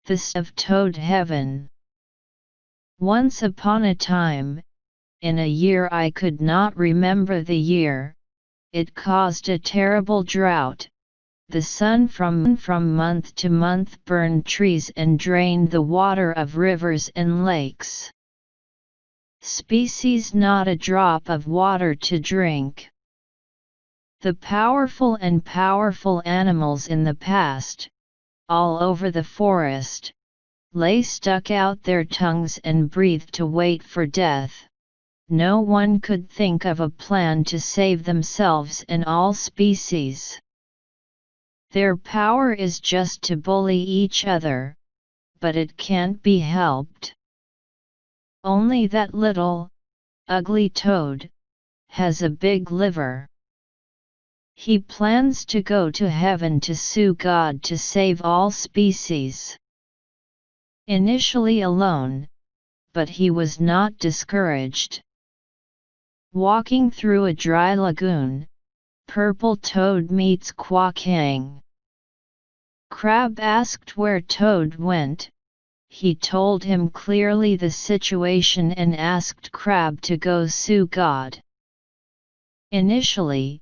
The of Toad Heaven. Once upon a time, in a year I could not remember the year, it caused a terrible drought. The sun from month to month burned trees and drained the water of rivers and lakes. Species not a drop of water to drink. The powerful animals in the past, all over the forest, lay stuck out their tongues and breathed to wait for death. No one could think of a plan to save themselves and all species. Their power is just to bully each other, but it can't be helped. Only that little, ugly toad has a big liver. He plans to go to heaven to sue God to save all species. Initially alone, but he was not discouraged. Walking through a dry lagoon, Purple Toad meets Quackang. Crab asked where Toad went. He told him clearly the situation and asked Crab to go sue God. Initially,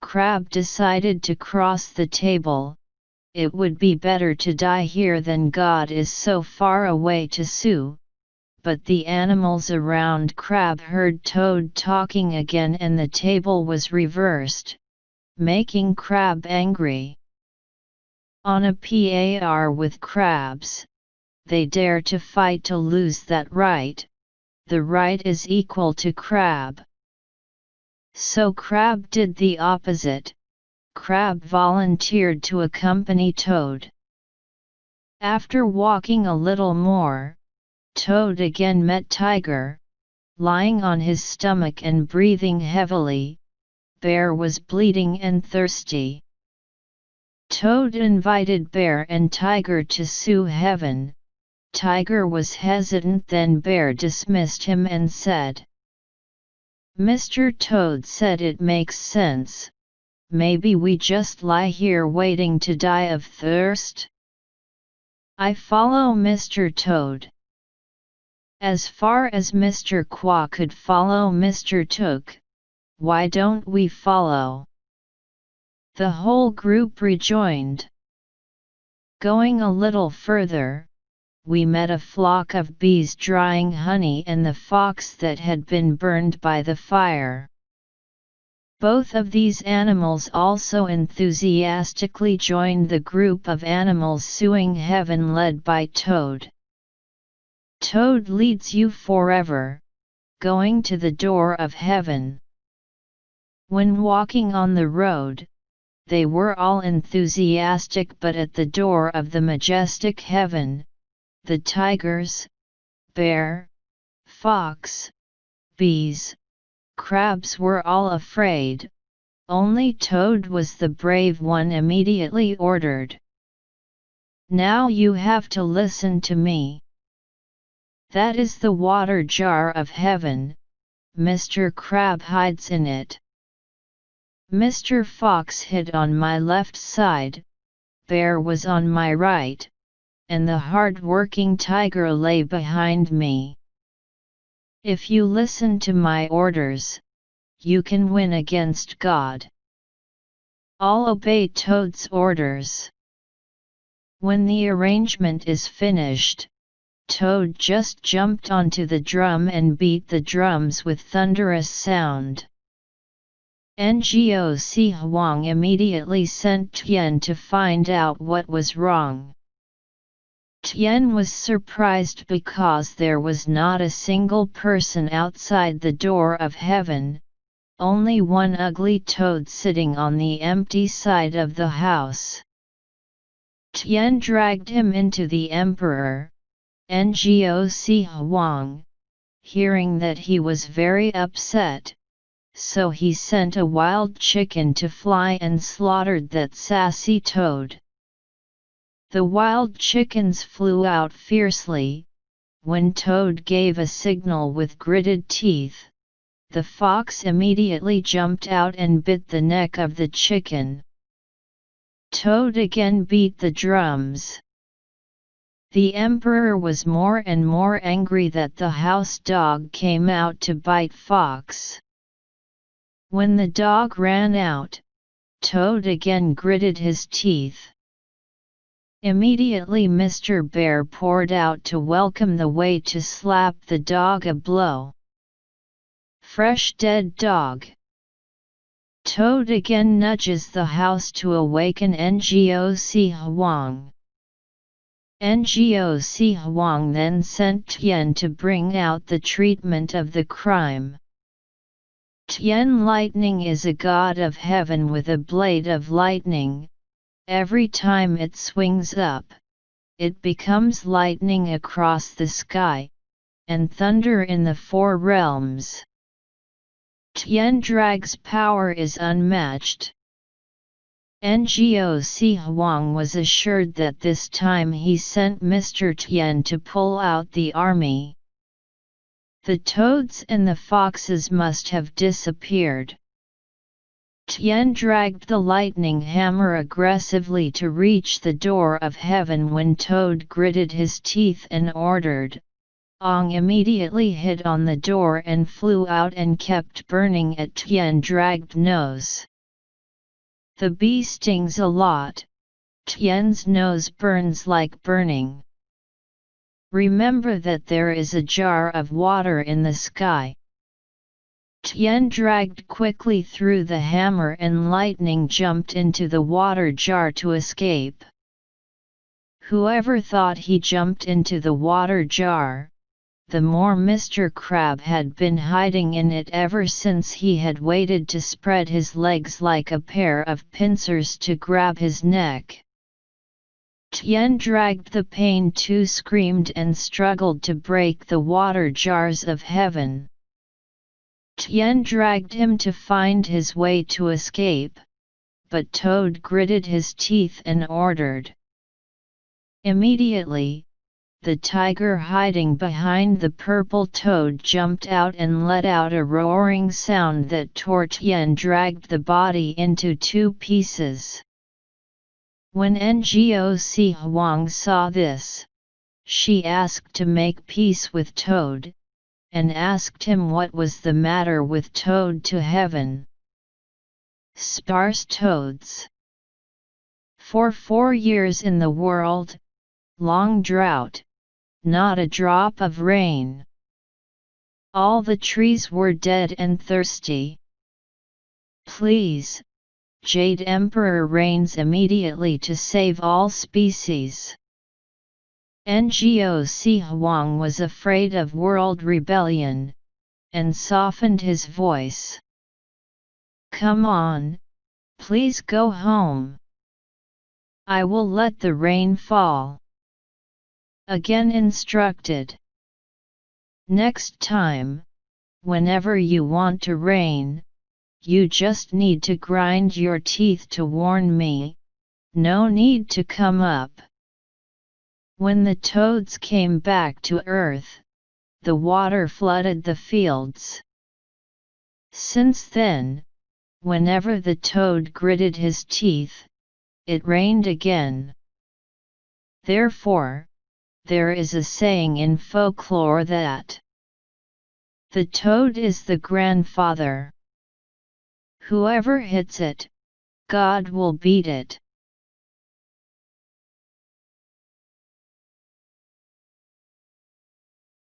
Crab decided to cross the table. It would be better to die here than God is so far away to sue. But the animals around Crab heard Toad talking again and the table was reversed, making Crab angry. On a par with crabs, they dare to fight to lose that right. The right is equal to Crab. So Crab did the opposite. Crab volunteered to accompany Toad. After walking a little more, Toad again met Tiger, lying on his stomach and breathing heavily. Bear was bleeding and thirsty. Toad invited Bear and Tiger to sue heaven. Tiger was hesitant, then Bear dismissed him and said, "Mr. Toad said it makes sense. Maybe we just lie here waiting to die of thirst?" "I follow Mr. Toad." As far as Mr. Quack could follow Mr. Took, why don't we follow? The whole group rejoined. Going a little further, we met a flock of bees drying honey and the fox that had been burned by the fire. Both of these animals also enthusiastically joined the group of animals suing heaven led by Toad. Toad leads you forever, going to the door of heaven. When walking on the road, they were all enthusiastic, but at the door of the majestic heaven, the tigers, bear, fox, bees, crabs were all afraid. Only Toad was the brave one, immediately ordered, "Now you have to listen to me. That is the water jar of heaven. Mr. Crab hides in it. Mr. Fox hid on my left side, Bear was on my right, and the hard-working tiger lay behind me. If you listen to my orders, you can win against God." All obey Toad's orders. When the arrangement is finished, Toad just jumped onto the drum and beat the drums with thunderous sound. Ngoc Huang immediately sent Tien to find out what was wrong. Tien was surprised because there was not a single person outside the door of heaven, only one ugly toad sitting on the empty side of the house. Tien dragged him into the emperor, Ngoc Huang, hearing that he was very upset, so he sent a wild chicken to fly and slaughtered that sassy toad. The wild chickens flew out fiercely. When Toad gave a signal with gritted teeth, the fox immediately jumped out and bit the neck of the chicken. Toad again beat the drums. The emperor was more and more angry that the house dog came out to bite Fox. When the dog ran out, Toad again gritted his teeth. Immediately Mr. Bear poured out to welcome the way to slap the dog a blow. Fresh dead dog. Toad again nudges the house to awaken Ngoc Huang. Ngoc Huang then sent Tien to bring out the treatment of the crime. Tien Lightning is a god of heaven with a blade of lightning. Every time it swings up, it becomes lightning across the sky, and thunder in the four realms. Tien Drag's power is unmatched. Ngoc Huang was assured that this time he sent Mr. Tien to pull out the army. The toads and the foxes must have disappeared. Tien dragged the lightning hammer aggressively to reach the door of heaven when Toad gritted his teeth and ordered. Ong immediately hit on the door and flew out and kept burning at Tien dragged nose. The bee stings a lot. Tien's nose burns like burning. Remember that there is a jar of water in the sky. Tien dragged quickly through the hammer and lightning jumped into the water jar to escape. Whoever thought he jumped into the water jar? The more Mr. Crab had been hiding in it ever since he had waited to spread his legs like a pair of pincers to grab his neck. Tien dragged the pain too, screamed and struggled to break the water jars of heaven. Tien dragged him to find his way to escape, but Toad gritted his teeth and ordered. Immediately, the tiger hiding behind the purple toad jumped out and let out a roaring sound that tore Tien dragged the body into two pieces. When Ngoc Huang saw this, she asked to make peace with Toad, and asked him what was the matter with Toad to heaven. Sparse toads. For 4 years in the world, long drought, not a drop of rain. All the trees were dead and thirsty. Please, Jade Emperor reigns immediately to save all species. Ngoc Huang was afraid of world rebellion, and softened his voice. Come on, please go home. I will let the rain fall. Again instructed. Next time, whenever you want to rain, you just need to grind your teeth to warn me, no need to come up. When the toads came back to earth, the water flooded the fields. Since then, whenever the toad gritted his teeth, it rained again. Therefore, there is a saying in folklore that the toad is the grandfather. Whoever hits it, God will beat it.